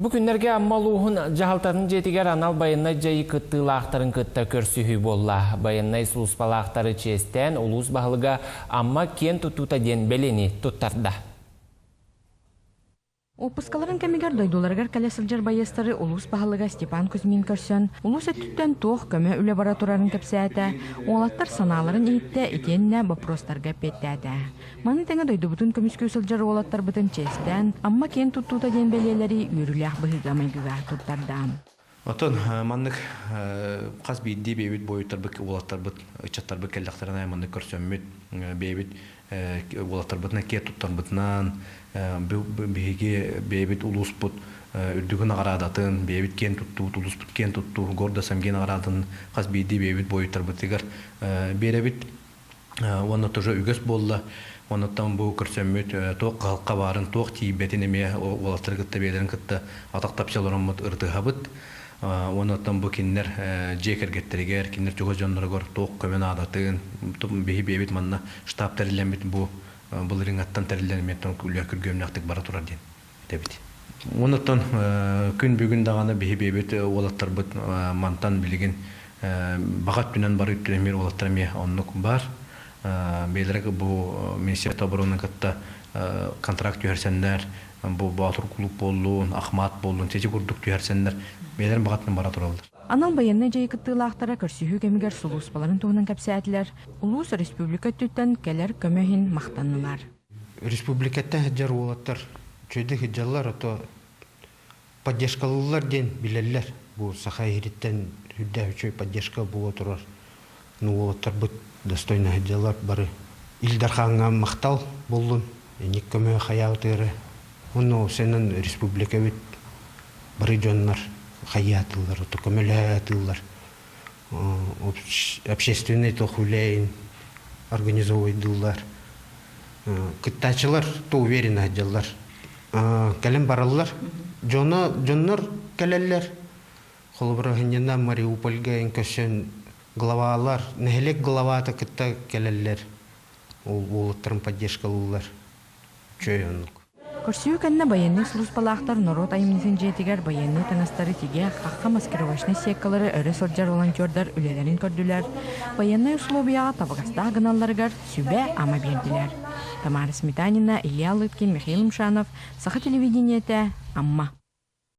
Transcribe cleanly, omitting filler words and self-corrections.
Bu günlerge ammaluğun jahaltатын jetiger anal bayınna jayı kıttığılaqtарын kıtta körsühü bolla. Bayınna suluspalaqtары çesten ulus bahılıga amma ken tututa den beleni tuttarda. Опускаларын кемигер дойдуларгар калесылжар байыстары улус бахалыга Степан Кузьмин көрсөн, улус өттүттен тоқ көмө үле бара турарын кепсәті, олаттар саналарын иитте икенне вопростарга петтәті. Маны теңе дойдубутун көміскө сылжар олаттар бытын честен, амма кен туттута ден белелери үйрілях бұхыгамайгыга туттардан. Отон маннык каз бидди бейбит боюттар бик олаттар бит ычаттар бик келдактарына маннык көрсөммүт бейбит олаттар битне ке туттар битнан биге бейбит улус бут үрдүгүн агарадатын бейбит кен тутту улус бут кен тутту гордо самген агарадын каз бидди бейбит боюттар битигер беребит оны тоже үгөс болла онуттан бу көрсөммүт ток халкка барын ток тийбетин эме олаттар кытта бейлерин кытта атактап чалыраммыт ыртыгабыт онуттан бу киннер жекергеттеригер киннер жого жонноргор ток көмөн адатын бейбит манна штаб терилемит бу булырың аттан терилеметтен күлө күргөмнактык бара турар ден дебит. Онуттан күн бүгүн даганы бейбит олаттар бут мантан билген багат түнөн бары үттүмөр олаттар ме оннук бар. Бейлерге бу Министерство обороны кытта контракт үйерсенлер, бу Батыр клуб болуун, Ахмат болуун, тежи курдук үйерсенлер, бейлерин багатын бара туралдыр. Анал байынны жай кыттылақтара көрсүхү кемигер сулус баларын туғынан кәпсәтілер, улус республика түттен келер көмөхин мақтанылар. Республикаттан хыджар олаттар, чөйді хыджалар, ото поддержкалылар ден билелер. Бу сахай хириттен хүдді хүчөй поддержка болу турар. Ну олаттар бұт достойна хыджалар бары. Илдарханға мақтал болуын, ник көмө хаятыры. Оны сенен республика бит бары жоннар. Хаятылар, көмөләтылар, общественный тохулейн организовывайдылар. Кыттачылар то уверенно делар. Калем бараллар, жоннор калеллер. Холбрагынна Мариупольга инкашен главалар, нехелек главата кытта калеллер. Ол поддержкалылар. Чөйөнлүк. Көрсүү кәнне байынны сулуспалақтар народ айымнысын жетігер байынны таңастары теге қаққа маскировочный секкалары өрі сорджар волонтердар үлелерін көрділер. Байынны условияға табығаста ғыналарғар сүбе ама берділер. Тамара Сметанина, Илья Лыткин, Михаил Мшанов, Саха телевидениеті, Амма.